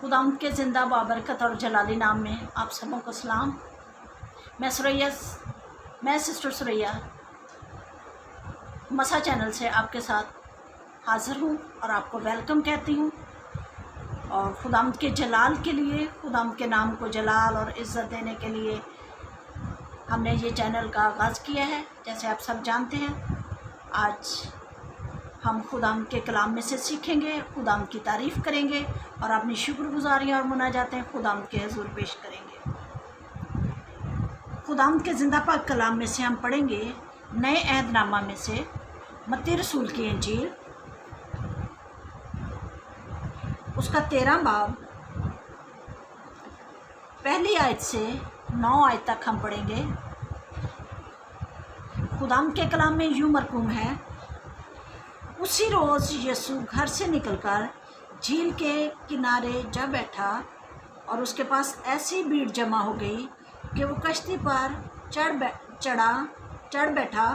खुदावंद के ज़िंदा बाबरकत और जलाली नाम में आप सबों को सलाम। मैं सिस्टर सुरैया मसा चैनल से आपके साथ हाज़िर हूँ और आपको वेलकम कहती हूँ। और खुदावंद के जलाल के लिए, खुदावंद के नाम को जलाल और इज़्ज़त देने के लिए हमने ये चैनल का आगाज़ किया है। जैसे आप सब जानते हैं, आज हम खुदावंद के कलाम में से सीखेंगे, खुदावंद की तारीफ़ करेंगे और अपनी शुक्रगुज़ारियाँ और मुनाजातें खुदावंद के हुज़ूर पेश करेंगे। खुदावंद के ज़िंदा पाक कलाम में से हम पढ़ेंगे नए अहदनामा में से मत्ती रसूल की इंजील, उसका 13 बाब पहली आयत से 9 आयत तक हम पढ़ेंगे। खुदावंद के कलाम में यूँ मरकूम है, उसी रोज़ यीशु घर से निकलकर झील के किनारे जा बैठा और उसके पास ऐसी भीड़ जमा हो गई कि वो कश्ती पर चढ़ बैठा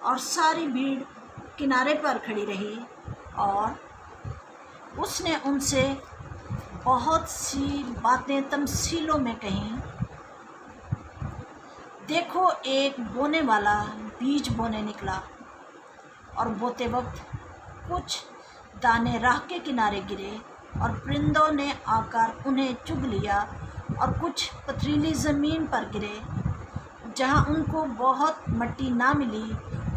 और सारी भीड़ किनारे पर खड़ी रही। और उसने उनसे बहुत सी बातें तमसीलों में कहीं। देखो, एक बोने वाला बीज बोने निकला और बोते वक्त कुछ दाने राह के किनारे गिरे और परिंदों ने आकर उन्हें चुग लिया, और कुछ पथरीली ज़मीन पर गिरे जहाँ उनको बहुत मिट्टी ना मिली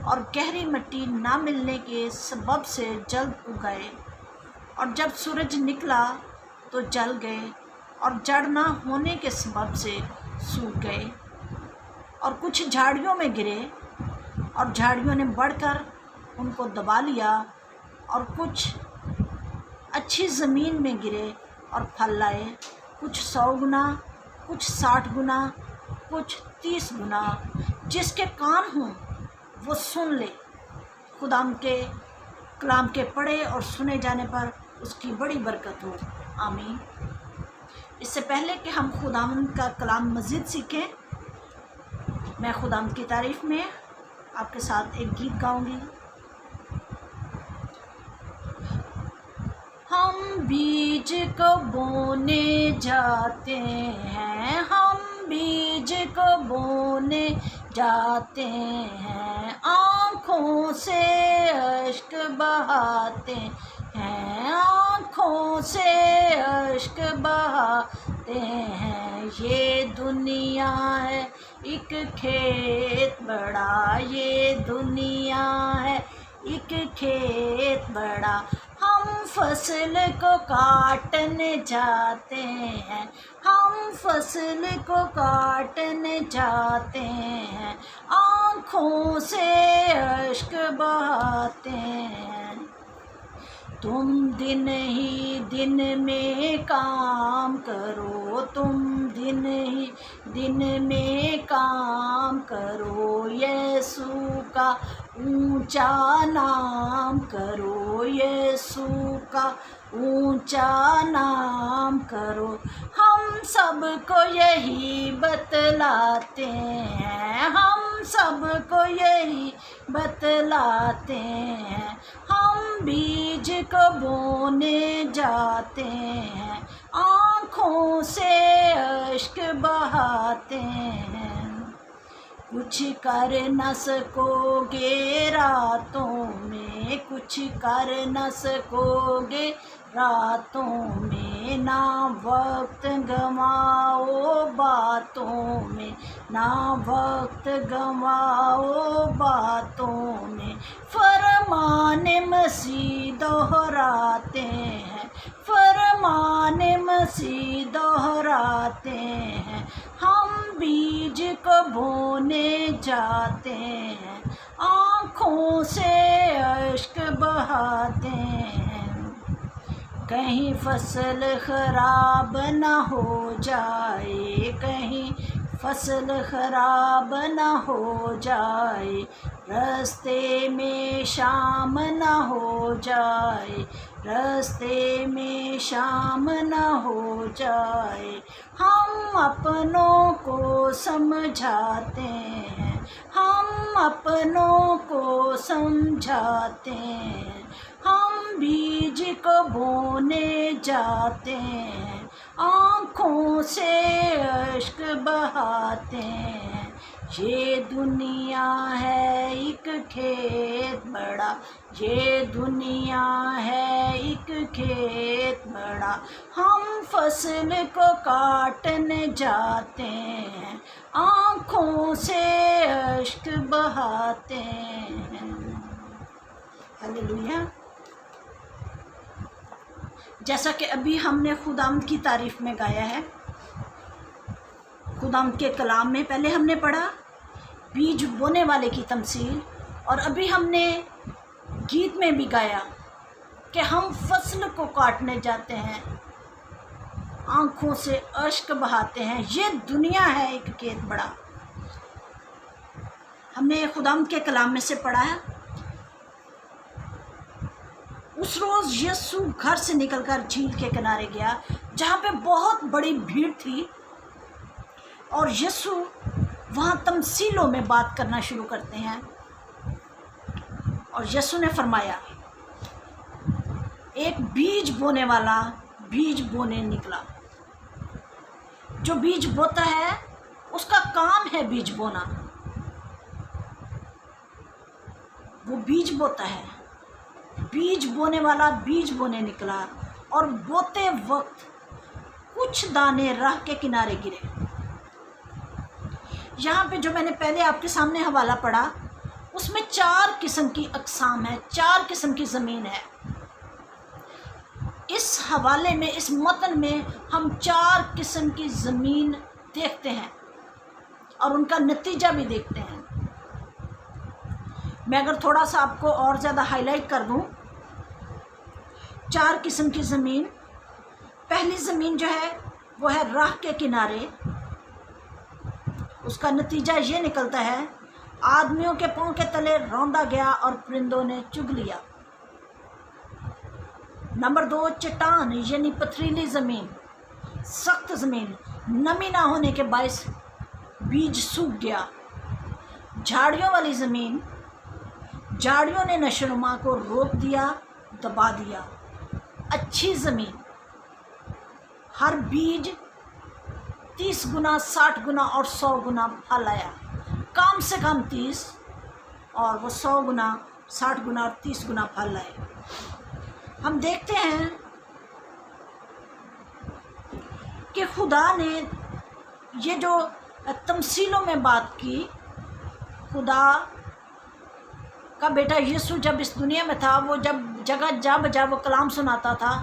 और गहरी मिट्टी ना मिलने के सबब से जल्द उग गए, और जब सूरज निकला तो जल गए और जड़ ना होने के सबब से सूख गए। और कुछ झाड़ियों में गिरे और झाड़ियों ने बढ़कर उनको दबा लिया, और कुछ अच्छी ज़मीन में गिरे और फल लाए, कुछ 100 गुना, कुछ 60 गुना, कुछ 30 गुना। जिसके कान हों वो सुन ले। खुदावंद के कलाम के पढ़े और सुने जाने पर उसकी बड़ी बरकत हो, आमीन। इससे पहले कि हम खुदावंद का कलाम मज़ीद सीखें, मैं खुदावंद की तारीफ़ में आपके साथ एक गीत गाऊंगी। हम बीज को बोने जाते हैं, हम बीज को बोने जाते हैं, आँखों से अश्क बहाते हैं, आँखों से अश्क बहाते हैं। ये दुनिया है एक खेत बड़ा, ये दुनिया है एक खेत बड़ा, हम फसल को काटने जाते हैं, हम फसल को काटने जाते हैं, आँखों से अश्क बहाते हैं। तुम दिन ही दिन में काम करो, तुम दिन ही दिन में काम करो, यीशु का ऊंचा नाम करो, यीशु का ऊंचा नाम करो। हम सबको यही बतलाते हैं, हम सबको यही बतलाते हैं, हम बीज को बोने जाते हैं, आँखों से अश्क बहाते हैं। कुछ कर न सकोगे रातों में, कुछ कर न सकोगे रातों में, ना वक्त गंवाओ बातों में, ना वक्त गंवाओ बातों में। फरमाने मसीह दोहराते हैं, फरमाने मसीह दोहराते हैं, हम बीज को बोने जाते हैं, आँखों से अश्क बहाते हैं। कहीं फसल खराब न हो जाए, कहीं फसल खराब न हो जाए, रास्ते में शाम न हो जाए, रास्ते में शाम न हो जाए। हम अपनों को समझाते हैं, हम अपनों को समझाते हैं, हम बीज को बोने जाते हैं, आँखों से अश्क बहाते हैं। ये दुनिया है एक खेत बड़ा, ये दुनिया है एक खेत बड़ा, हम फसल को काटने जाते हैं, आँखों से अश्क बहाते हैं। हालेलुया। जैसा कि अभी हमने खुदावंद की तारीफ में गाया है, खुदावंद के कलाम में पहले हमने पढ़ा बीज बोने वाले की तमसील, और अभी हमने गीत में भी गाया कि हम फसल को काटने जाते हैं, आँखों से अश्क बहाते हैं, ये दुनिया है एक खेत बड़ा। हमने खुदावंद के कलाम में से पढ़ा है, उस रोज़ यीशु घर से निकलकर झील के किनारे गया जहाँ पे बहुत बड़ी भीड़ थी, और यीशु वहाँ तमसीलों में बात करना शुरू करते हैं। और यीशु ने फरमाया, एक बीज बोने वाला बीज बोने निकला। जो बीज बोता है उसका काम है बीज बोना, वो बीज बोता है। बीज बोने वाला बीज बोने निकला, और बोते वक्त कुछ दाने राह के किनारे गिरे। यहाँ पे जो मैंने पहले आपके सामने हवाला पढ़ा, उसमें 4 किस्म की अक़साम है, 4 किस्म की ज़मीन है। इस हवाले में, इस मतन में हम 4 किस्म की ज़मीन देखते हैं और उनका नतीजा भी देखते हैं। मैं अगर थोड़ा सा आपको और ज़्यादा हाईलाइट कर दूं, 4 किस्म की ज़मीन। पहली ज़मीन जो है वो है राह के किनारे। उसका नतीजा ये निकलता है, आदमियों के पाँव के तले रौंदा गया और परिंदों ने चुग लिया। नंबर 2, चट्टान यानी पथरीली ज़मीन, सख्त ज़मीन, नमी ना होने के बायस बीज सूख गया। झाड़ियों वाली ज़मीन, झाड़ियों ने नशोनुमा को रोक दिया, दबा दिया। अच्छी ज़मीन, हर बीज 30 गुना, 60 गुना और 100 गुना फल आया। कम से कम 30 और वो 100 गुना, 60 गुना और 30 गुना फल आए। हम देखते हैं कि खुदा ने ये जो तमसीलों में बात की, खुदा का बेटा यीशु जब इस दुनिया में था, वो जब जगह जा बजा वो कलाम सुनाता था,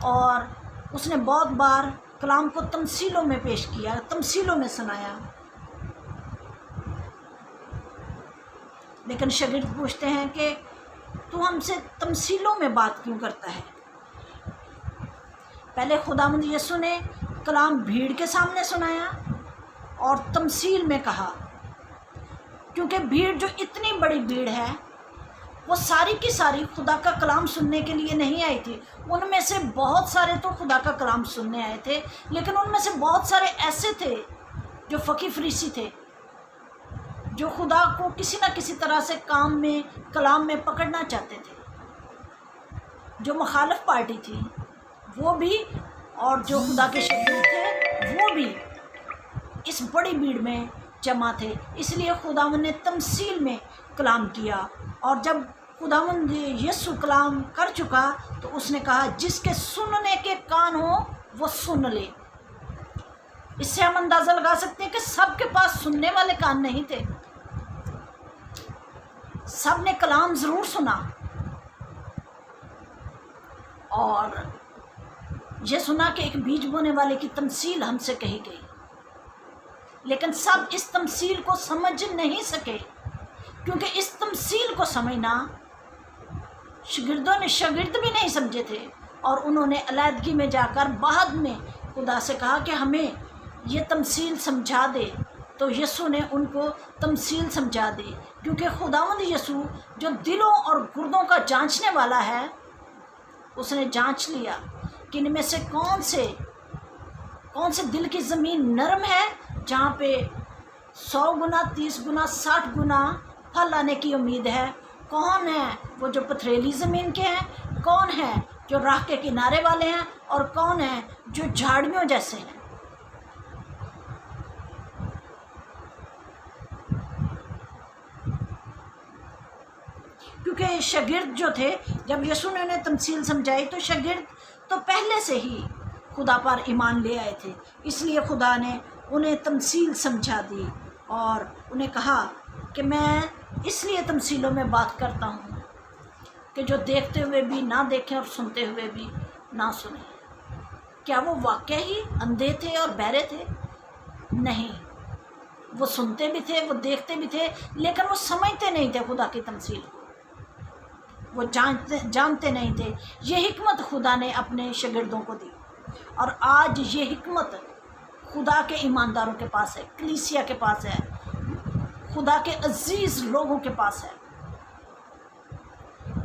और उसने बहुत बार कलाम को तमसीलों में पेश किया, तमसीलों में सुनाया। लेकिन शागिर्द पूछते हैं कि तू हमसे तमसीलों में बात क्यों करता है? पहले खुदावंद यीशु ने कलाम भीड़ के सामने सुनाया और तमसील में कहा, क्योंकि भीड़ जो इतनी बड़ी भीड़ है वो सारी की सारी खुदा का कलाम सुनने के लिए नहीं आई थी। उनमें से बहुत सारे तो खुदा का कलाम सुनने आए थे, लेकिन उनमें से बहुत सारे ऐसे थे जो फ़कीह फरीसी थे, जो खुदा को किसी न किसी तरह से काम में, कलाम में पकड़ना चाहते थे। जो मुखालिफ पार्टी थी वो भी, और जो खुदा के शागिर्द थे वो भी इस बड़ी भीड़ में जमा थे। इसलिए खुदावंद ने तमसील में कलाम किया, और जब खुदावंद यीशु कलाम कर चुका तो उसने कहा, जिसके सुनने के कान हो वो सुन ले। इससे हम अंदाज़ा लगा सकते हैं कि सबके पास सुनने वाले कान नहीं थे। सब ने कलाम ज़रूर सुना और ये सुना कि एक बीज बोने वाले की तमसील हमसे कही गई, लेकिन सब इस तमसील को समझ नहीं सके, क्योंकि इस तमसील को समझना शागिर्द भी नहीं समझे थे, और उन्होंने अलहदगी में जाकर बाद में खुदा से कहा कि हमें ये तमसील समझा दे। तो यीशु ने उनको तमसील समझा दी, क्योंकि खुदावंद यीशु जो दिलों और गुर्दों का जांचने वाला है, उसने जांच लिया कि इनमें से कौन से दिल की ज़मीन नरम है, जहाँ पे 100 गुना, 30 गुना, 60 गुना फल आने की उम्मीद है। कौन है वो जो पथरीली ज़मीन के हैं, कौन है جو راہ کے کنارے والے ہیں اور کون ہیں جو جھاڑیوں جیسے ہیں۔ کیونکہ شاگرد جو تھے، جب یسوع نے انہیں تمثیل سمجھائی تو شاگرد تو پہلے سے ہی خدا پر ایمان لے آئے تھے، اس لیے خدا نے انہیں تمثیل سمجھا دی اور انہیں کہا کہ میں اس لیے تمثیلوں میں بات کرتا ہوں کہ جو دیکھتے ہوئے بھی نہ دیکھیں اور سنتے ہوئے بھی نہ سنیں۔ کیا وہ واقعی ہی اندھے تھے اور بہرے تھے؟ نہیں، وہ سنتے بھی تھے، وہ دیکھتے بھی تھے، لیکن وہ سمجھتے نہیں تھے خدا کی تمثیل کو، وہ جانتے نہیں تھے۔ یہ حکمت خدا نے اپنے شاگردوں کو دی، اور آج یہ حکمت خدا کے ایمانداروں کے پاس ہے، کلیسیا کے پاس ہے، خدا کے عزیز لوگوں کے پاس ہے،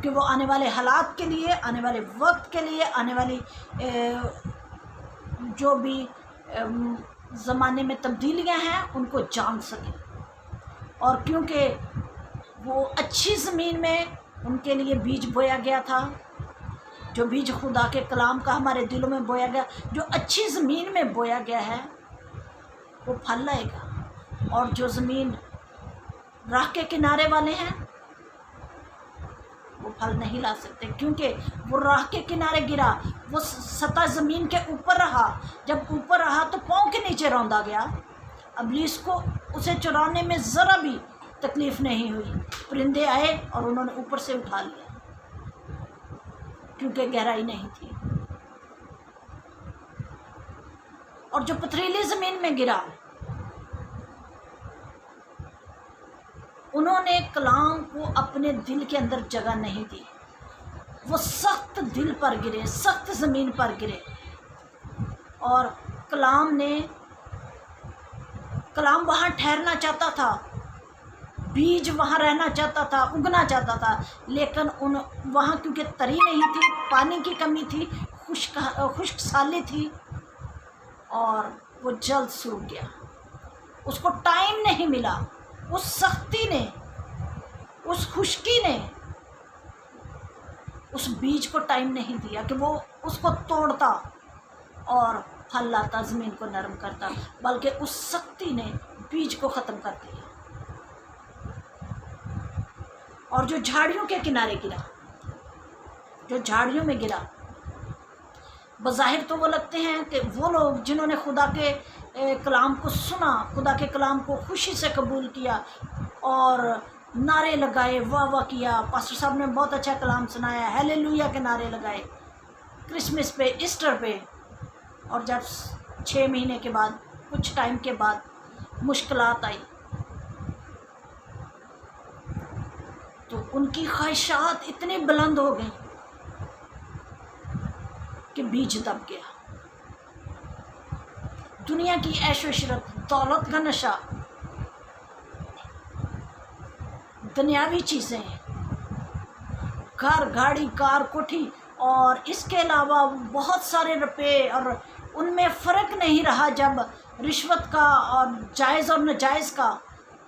کہ وہ آنے والے حالات کے لیے، آنے والے وقت کے لیے، آنے والی جو بھی زمانے میں تبدیلیاں ہیں ان کو جان سکیں۔ اور کیونکہ وہ اچھی زمین میں ان کے لیے بیج بویا گیا تھا، جو بیج خدا کے کلام کا ہمارے دلوں میں بویا گیا، جو اچھی زمین میں بویا گیا ہے وہ پھل لائے گا، اور جو زمین راہ کے کنارے والے ہیں وہ پھل نہیں لا سکتے، کیونکہ وہ راہ کے کنارے گرا، وہ سطح زمین کے اوپر رہا، جب اوپر رہا تو پاؤں کے نیچے روندا گیا، ابلیس کو اسے چرانے میں ذرا بھی تکلیف نہیں ہوئی، پرندے آئے اور انہوں نے اوپر سے اٹھا لیا، کیونکہ گہرائی نہیں تھی۔ اور جو پتھریلی زمین میں گرا، انہوں نے کلام کو اپنے دل کے اندر جگہ نہیں دی، وہ سخت دل پر گرے، سخت زمین پر گرے، اور کلام وہاں ٹھہرنا چاہتا تھا، بیج وہاں رہنا چاہتا تھا، اگنا چاہتا تھا، لیکن وہاں کیونکہ تری نہیں تھی، پانی کی کمی تھی، خشک سالی تھی، اور وہ جلد سوکھ گیا، اس کو ٹائم نہیں ملا، اس سختی نے، اس خشکی نے اس بیج کو ٹائم نہیں دیا کہ وہ اس کو توڑتا اور پھل لاتا، زمین کو نرم کرتا، بلکہ اس سختی نے بیج کو ختم کر دیا۔ اور جو جھاڑیوں کے کنارے گرا، جو جھاڑیوں میں گرا، بظاہر تو وہ لگتے ہیں کہ وہ لوگ جنہوں نے خدا کے کلام کو سنا، خدا کے کلام کو خوشی سے قبول کیا اور نعرے لگائے، واہ واہ کیا، پاسٹر صاحب نے بہت اچھا کلام سنایا، ہیلیلویا کے نعرے لگائے کرسمس پہ، ایسٹر پہ، اور جب 6 مہینے کے بعد، کچھ ٹائم کے بعد مشکلات آئی تو ان کی خواہشات اتنی بلند ہو گئیں کہ بیج دب گیا۔ دنیا کی عیش و عشرت، دولت کا نشہ، دنیاوی چیزیں، گھر، گاڑی، کار، کوٹھی، اور اس کے علاوہ بہت سارے روپے، اور ان میں فرق نہیں رہا جب رشوت کا اور جائز اور ناجائز کا،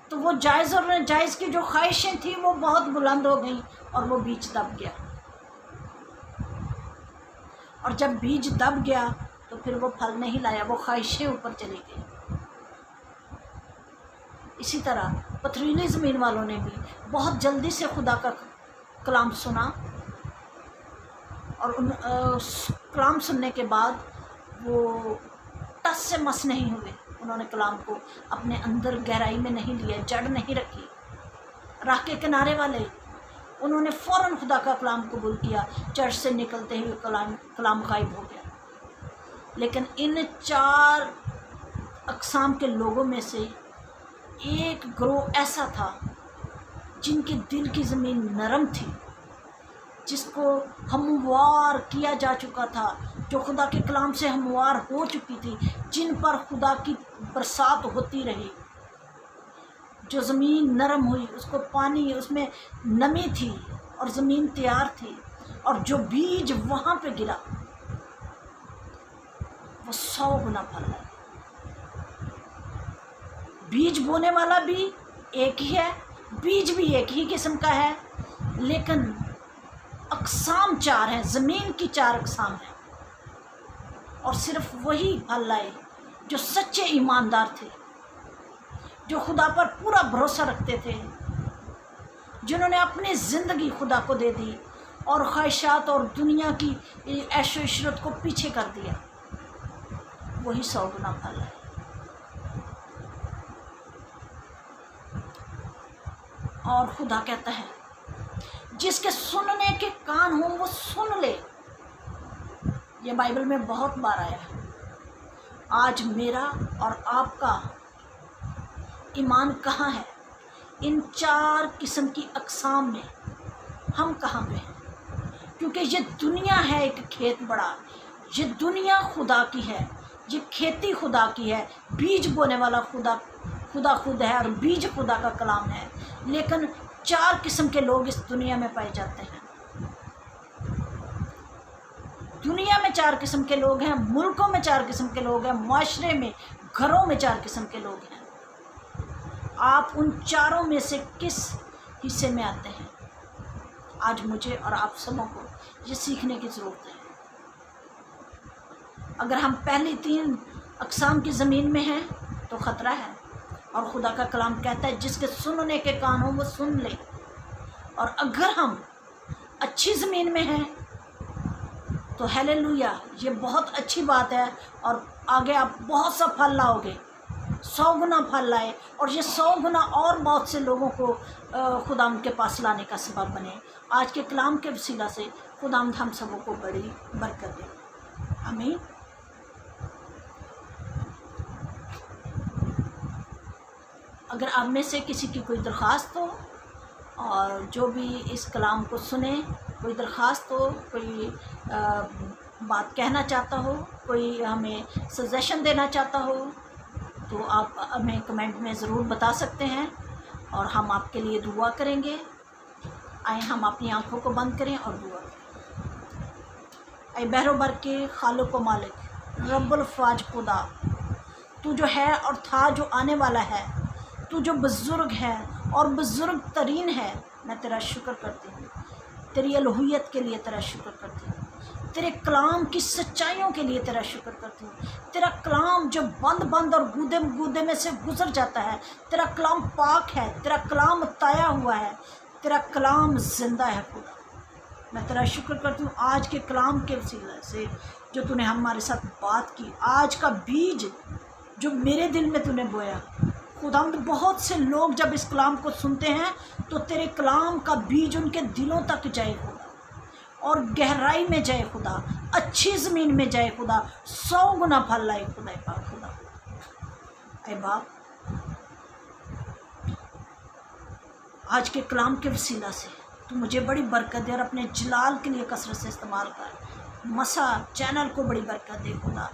تو وہ جائز اور ناجائز کی جو خواہشیں تھیں وہ بہت بلند ہو گئیں اور وہ بیج دب گیا، اور جب بیج دب گیا تو پھر وہ پھل نہیں لایا، وہ خواہشیں اوپر چلی گئی۔ اسی طرح پتھریلی زمین والوں نے بھی بہت جلدی سے خدا کا کلام سنا، اور کلام سننے کے بعد وہ ٹس سے مس نہیں ہوئے، انہوں نے کلام کو اپنے اندر گہرائی میں نہیں لیا، جڑ نہیں رکھی۔ راہ کے کنارے والے، انہوں نے فوراً خدا کا کلام قبول کیا، چرچ سے نکلتے ہوئے کلام غائب ہو گیا۔ لیکن ان 4 اقسام کے لوگوں میں سے ایک گروہ ایسا تھا جن کی دل کی زمین نرم تھی، جس کو ہموار کیا جا چکا تھا، جو خدا کے کلام سے ہموار ہو چکی تھی، جن پر خدا کی برسات ہوتی رہی، جو زمین نرم ہوئی، اس کو پانی، اس میں نمی تھی اور زمین تیار تھی، اور جو بیج وہاں پہ گرا وہ 100 گنا پھل ہے۔ بیج بونے والا بھی ایک ہی ہے، بیج بھی ایک ہی قسم کا ہے، لیکن अक़साम 4 हैं, ज़मीन की 4 अक़साम हैं, और सिर्फ वही फल लाए जो सच्चे ईमानदार थे, जो खुदा पर पूरा भरोसा रखते थे, जिन्होंने अपनी ज़िंदगी खुदा को दे दी और ख्वाहिशात और दुनिया की ऐशो इशरत को पीछे कर दिया। वही 100 गुना फल है। और खुदा कहता है जिसके सुनने के कान हों वो सुन ले। ये बाइबल में बहुत बार आया है। आज मेरा और आपका ईमान कहाँ है? इन 4 किस्म की अक़साम में हम कहाँ पे हैं? क्योंकि ये दुनिया है एक खेत बड़ा, ये दुनिया खुदा की है, ये खेती खुदा की है, बीज बोने वाला खुदा खुद है और बीज खुदा का कलाम है। लेकिन 4 किस्म के लोग इस दुनिया में पाए जाते हैं। दुनिया में 4 किस्म के लोग हैं, मुल्कों में 4 किस्म के लोग हैं, माशरे में, घरों में 4 किस्म के लोग हैं। आप उन चारों में से किस हिस्से में आते हैं? आज मुझे और आप सबों को ये सीखने की ज़रूरत है। अगर हम पहली 3 अक़साम की ज़मीन में हैं तो ख़तरा है, और खुदा का कलाम कहता है जिसके सुनने के कान हों वो सुन ले। और अगर हम अच्छी ज़मीन में हैं तो हालेलुया, ये बहुत अच्छी बात है, और आगे आप बहुत सा फल लाओगे, 100 गुना फल लाए, और ये 100 गुना और बहुत से लोगों को खुदाम के पास लाने का सबब बने। आज के कलाम के वसीला से खुदाम हम सबों को बड़ी बरकत दे। आमीन। अगर आप में से किसी की कोई दरख्वास्त हो, और जो भी इस कलाम को सुने, कोई दरख्वास्त हो, कोई बात कहना चाहता हो, कोई हमें सजेशन देना चाहता हो, तो आप हमें कमेंट में ज़रूर बता सकते हैं, और हम आपके लिए दुआ करेंगे। आए हम अपनी आंखों को बंद करें और दुआ करें। ऐ बहरोबर के खालिक व मालिक, रब्बुल फ़ाज खुदा, तू जो है और था, जो आने वाला है, तू जो बुज़ुर्ग है और बुज़ुर्ग तरीन है, मैं तेरा शुक्र करती हूँ। तेरी अलूहियत के लिए तेरा शुक्र करती हूँ। तेरे कलाम की सच्चाइयों के लिए तेरा शुक्र करती हूँ। तेरा कलाम जो बंद और गूदे गूदे में से गुजर जाता है, तेरा कलाम पाक है, तेरा कलाम ताया हुआ है, तेरा कलाम ज़िंदा है। खुदा मैं तेरा शुक्र करती हूँ आज के कलाम के वसीले से जो तूने हमारे साथ बात की, आज का बीज जो मेरे दिल में तूने बोया। खुदा बहुत से लोग जब इस कलाम को सुनते हैं तो तेरे कलाम का बीज उनके दिलों तक जाए खुदा, और गहराई में जाए खुदा, अच्छी ज़मीन में जाए खुदा, 100 गुना फल लाए खुदा पाक। खुदा ऐ बाप, आज के कलाम के वसीला से तू मुझे बड़ी बरकत दे और अपने जलाल के लिए कसरत से इस्तेमाल कर। मसा चैनल को बड़ी बरकत दे खुदा,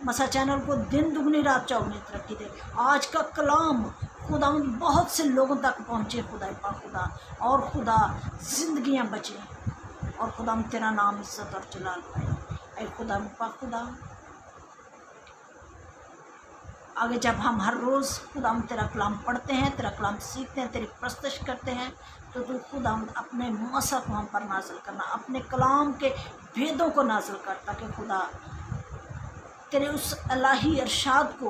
मसा चैनल को दिन दुगनी रात चौगुनी तरक्की दे। आज का कलाम खुदा बहुत से लोगों तक पहुँचे खुदा पाक खुदा, और खुदा ज़िंदगियाँ बचे, और खुदा तेरा नाम इज़्ज़त और जलाल पाए। ऐ खुदा पाक खुदा, आगे जब हम हर रोज़ खुदा तेरा कलाम पढ़ते हैं, तेरा कलाम सीखते हैं, तेरी प्रस्तश करते हैं, तो तू खुदा अपने मसा को हम पर नाज़िल करना, अपने कलाम के भेदों को नाज़िल कर, ताकि खुदा तेरे उस इलाही अरशाद को,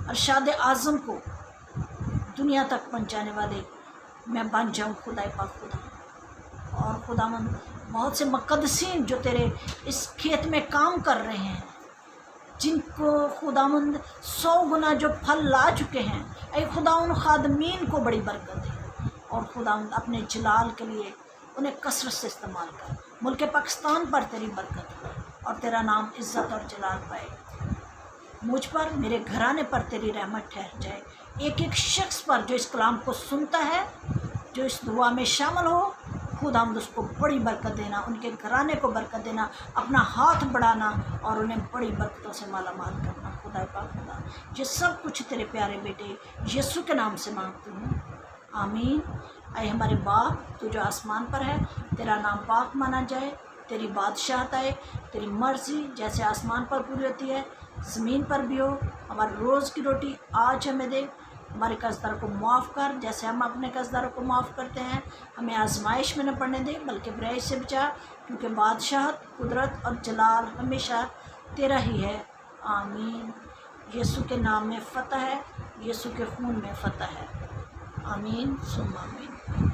अरशाद आज़म को दुनिया तक पहुँचाने वाले मैं बन जाऊँ खुदा पाक खुदा। और खुदावंद बहुत से मुक़द्दसीन जो तेरे इस खेत में काम कर रहे हैं, जिनको खुदावंद 100 गुना जो फल ला चुके हैं, ऐ खुदा उन खादमीन को बड़ी बरकत दे, और खुदावंद अपने जलाल के लिए उन्हें कसरत से इस्तेमाल कर। मुल्क पाकिस्तान पर तेरी बरकत हो और तेरा नाम इज़्ज़त और जलाल पाए। मुझ पर, मेरे घराने पर तेरी रहमत ठहर जाए। एक एक शख्स पर जो इस कलाम को सुनता है, जो इस दुआ में शामिल हो, खुदावंद उसको बड़ी बरकत देना, उनके घराने को बरकत देना, अपना हाथ बढ़ाना और उन्हें बड़ी बरकतों से माला माल करना। खुदा पाक खुदा, ये सब कुछ तेरे प्यारे बेटे यीशु के नाम से मांगती हूँ, आमीन। ऐ हमारे बाप, तू जो आसमान पर है, तेरा नाम पाक माना जाए, तेरी बादशाहत आए, तेरी मर्ज़ी जैसे आसमान पर पूरी होती है ज़मीन पर भी हो। हमारी रोज़ की रोटी आज हमें दे, ہمارے قرضداروں کو معاف کر جیسے ہم اپنے قرضداروں کو معاف کرتے ہیں. ہمیں آزمائش میں نہ پڑنے دے بلکہ برائی سے بچا، کیونکہ بادشاہت، قدرت اور جلال ہمیشہ تیرا ہی ہے. آمین. یسوع کے نام میں فتح ہے، یسوع کے خون میں فتح ہے. آمین ثم آمین.